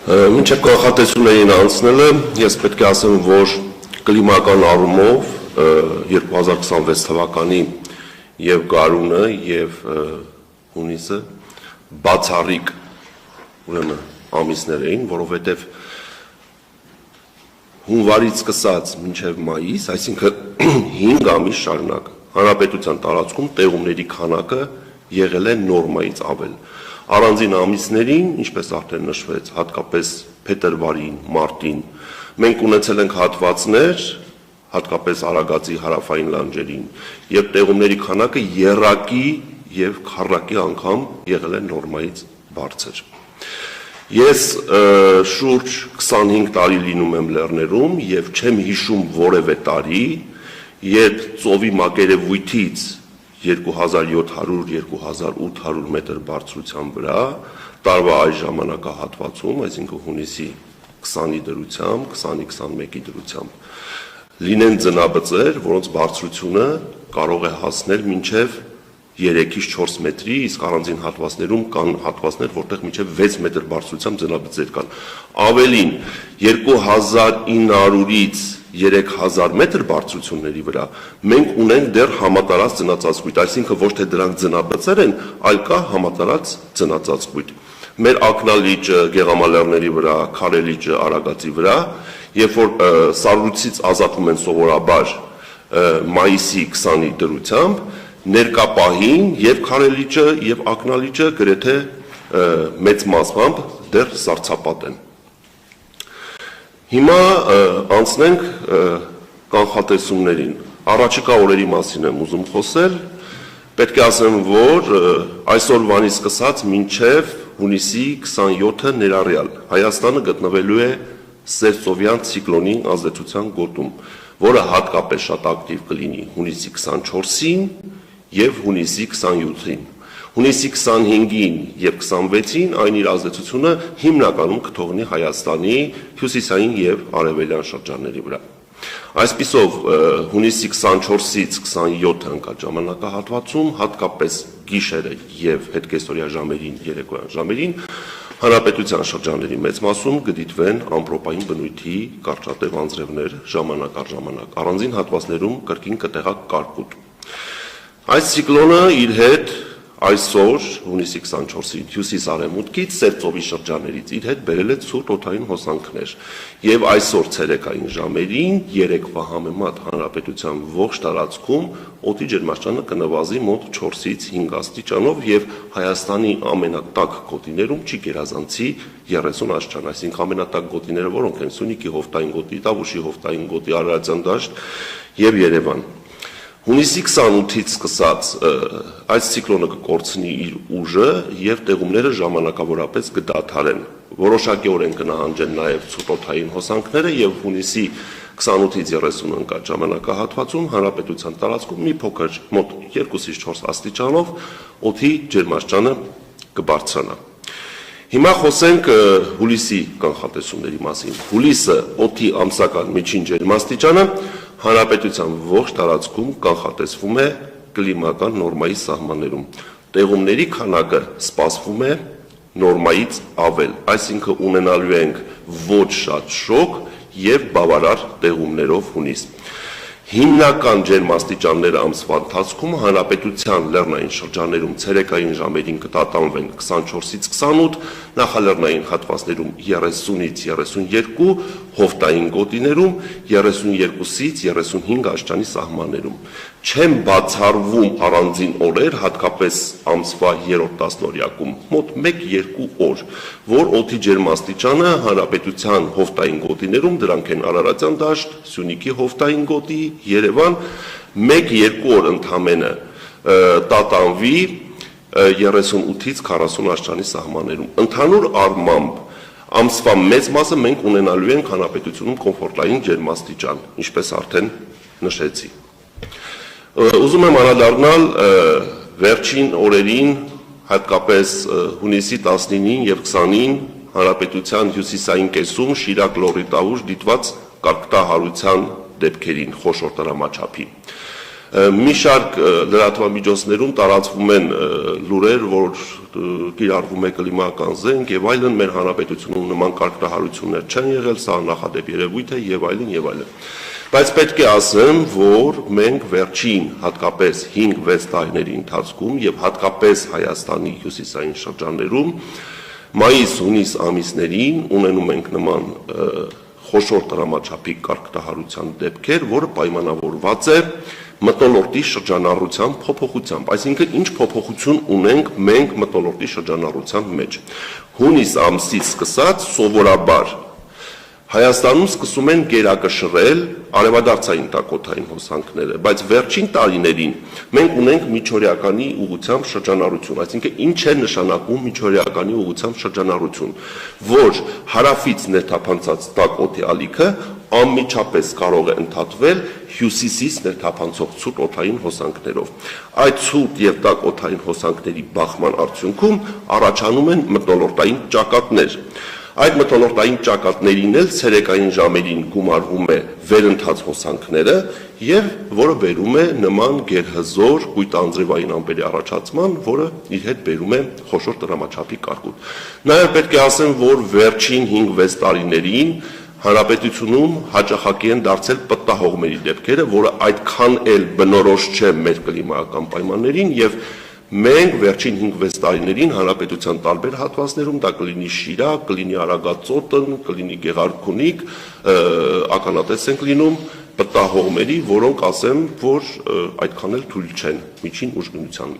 Մինչև կանխատեսումներին անցնելը, ես պետք է ասեմ, որ կլիմական առումով 2026 թվականի և գարունը և հունիսը բացառիկ ամիսներ էին, որովհետև հունվարից սկսած մինչև մայիս, այսինքն 5 ամիս շարունակ հանրապետության տարածքում տեղումների քանակը եղել է նորմայից ավել։ Առանձին ամիսներին, ինչպես արդեն նշվեց, հատկապես փետրվարին, մարտին, մենք ունեցել ենք հատվածներ, հատկապես Արագածի հարավային լանջերին, երբ տեղումների քանակը եռակի և քառակի անգամ եղել է նորմայից բարձր։ Ես շուրջ 25 տարի լինում եմ լեռներում և չեմ հիշում որևէ տարի, երբ ծովի մակերևույթից 2700-2800 մետր բարձրության վրա տարվա այս ժամանակահատվածում, այսինքն հունիսի 20-ի դրությամբ, 20-21-ի դրությամբ, լինեն ձնաբծեր, որոնց բարձրությունը կարող է հասնել մինչև 3-ից 4 մետրի, իսկ առանձին հատվածներում կան հատվածներ, որտեղ մինչև 6 մետր բարձրությամբ ձնաբծեր կան։ Ավելին, 2900-ից 3000 մետր բարձրությունների վրա մենք ունենք դեռ համատարած ձնածածկույթ, այսինքն ոչ թե դրանք ձնաբծեր են, այլ կա համատարած ձնածածկույթ։ Մեր ակնալիճը Գեղամալեռների վրա, Քարելիճը Արագածի վրա, երբ որ սառույցից ազատվում են սովորաբար մայիսի 20-ի դրությամբ, ներկա պահին և Քարելիճը և ակնալիճը գրեթե մեծ մասամբ դեռ սառցապատ են։ Հիմա անցնենք կանխատեսումներին։ Առաջիկա օրերի մասին եմ ուզում խոսել, պետք է ասեմ, որ այսօրվանից սկսած մինչև հունիսի 27-ը ներառյալ Հայաստանը գտնվելու է սերծովյան ցիկլոնի ազդեցության գոտում, որը հատկապես շատ ակտիվ կլինի հունիսի 24-ին և հունիսի 27-ին։ Հունիսի 25-ին և 26-ին այն իր ազդեցությունը հիմնականում կթողնի Հայաստանի հյուսիսային և արևելյան շրջանների վրա։ Այսպիսով, հունիսի 24-ից 27-ը ընկած ժամանակահատվածում, հատկապես գիշերը և հետկեսօրյա ժամերին, երեկոյան ժամերին, հանրապետության շրջանների մեծ մասում կդիտվեն ամպրոպային բնույթի կարճատև անձրևներ ժամանակ առ ժամանակ, առանձին հատվածներում կրկին կտեղակ կարկուտ։ Այս ցիկլոնը իր հետ այսօր հունիսի 24-ին հյուսիս-արևմուտքից սերծովի շրջաններից իր հետ բերել է ցուրտ օդային հոսանքներ և այսօր ցերեկային ժամերին երեկվա համեմատ հանրապետության ողջ տարածքում օդի ջերմաստիճանը կնվազի մոտ 4-ից 5 աստիճանով և Հայաստանի ամենատաք գոտիներում չի գերազանցի 30 աստիճան, այսինքն ամենատաք գոտիները որոնք են Սյունիքի հովտային գոտի, Տավուշի հովտային գոտի, Արարատյան դաշտ և Երևան։ Հունիսի 28-ից սկսած այս ցիկլոնը կկորցնի իր ուժը և տեղումները ժամանակավորապես կդադարեն։ Որոշակիորեն կնահանջեն նաև ցուրտ օդային հոսանքները և հունիսի 28-ից 30 ընկած ժամանակահատվածում հանրապետության տարածքում մի փոքր մոտ 2-ից 4 աստիճանով օդի ջերմաստիճանը կբարձրանա։ Հիմա խոսենք հուլիսի կանխատեսումների մասին։ Հուլիսը օդի ամսական միջին ջերմաստիճանը հանրապետության ողջ տարածքում կանխատեսվում է կլիմական նորմայի սահմաններում։ Տեղումների քանակը սպասվում է նորմայից ավել, այսինքն ունենալու ենք ոչ շատ շոգ և բավարար տեղումներով հունիս։ Հիմնական ջերմաստիճանները ամսվա ընթացքում հանրապետության լեռնային շրջաններում ցերեկային ժամերին կտատանվեն 24-ից 28, նախալեռնային հատվածներում 30-ից 32, հովտային գոտիներում 32-ից 35 աստիճանի սահմաններում։ Չեն բացառվում առանձին օրեր, հատկապես ամսվա 3-րդ տասնօրյակում, մոտ 1-2 օր, որ օդի ջերմաստիճանը հանրապետության հովտային գոտիներում, դրանք են Արարատյան դաշտ, Սյունիքի հովտային գոտի, Երևան, 1-2 օր ընդամենը տատանվի 38-ից 40 աստիճանի սահմաններում։ Ընդհանուր առմամբ ամսվա մեծ մասը մենք ունենալու ենք հանրապետությունում կոմֆորտային ջերմաստիճան, ինչպես արդեն նշեցի։ Ուզում եմ անդրադառնալ վերջին օրերին, հատկապես հունիսի 19-ին և 20-ին հանրապետության հյուսիսային կեսում Շիրակ լոռի տավուշ դիտված կարկտահարության դեպքերին խոշոր տրամաչափի։ Մի շարք լրատվամիջոցներում տարածվում են լուրեր, որ կիրառվում է կլիմական զենք եւ այլն, մեր հանրապետությունում նման կարգահարություններ չեն եղել, սա նախադեպ երևույթ է եւ այլն եւ այլն։ Բայց պետք է ասեմ, որ մենք վերջին հատկապես 5-6 տարիների ընթացքում եւ հատկապես Հայաստանի հյուսիսային շրջաններում մայիս-հունիս ամիսներին ունենում ենք նման խոշոր տրամաչափի կարգահարության դեպքեր, որը պայմանավորված է մթնոլորտի շրջանառության փոփոխությամբ, այսինքն ինչ փոփոխություն ունենք մենք մթնոլորտի շրջանառության մեջ։ Հունիս ամսից սկսած սովորաբար Հայաստանում սկսում են գերակշռել արևադարձային տակոթային հոսանքները, բայց վերջին տարիներին մենք ունենք միջօրյականի ուղղությամբ շրջանառություն, այսինքն ինչ է նշանակում միջօրյականի ուղղությամբ շրջանառություն, որ հարավից ներթափանցած տակոթի ալիքը անմիջապես կարող է ընդհատվել հյուսիսից ներթափանցող ցուրտ օդային հոսանքներով։ Այդ ցուրտ եւ տաք օդային հոսանքների բախման արդյունքում առաջանում են մթնոլորտային ճակատներ։ Այդ մթնոլորտային ճակատներին էլ ցերեկային ժամերին գումարվում է վերընթաց հոսանքները եւ որը բերում է նման գերհզոր կույտանձրևային ամպերի առաջացման, որը իր հետ բերում է խոշոր տրամաչափի կարկուտ։ Նաեւ պետք է ասեմ, որ վերջին 5-6 տարիներին հանրապետությունում հաճախակի են դարձել պտտահողմերի դեպքերը, որը այդքան էլ բնորոշ չէ մեր կլիմայական պայմաններին եւ մենք վերջին 5-6 տարիներին հանրապետության տարբեր հատվածներում դա կլինի Շիրակ, կլինի Արագածոտն, կլինի Գեղարքունիք, ականատես ենք լինում պտտահողմերի, որոնք ասեմ, որ այդքան էլ թույլ չեն միջին ուժգնության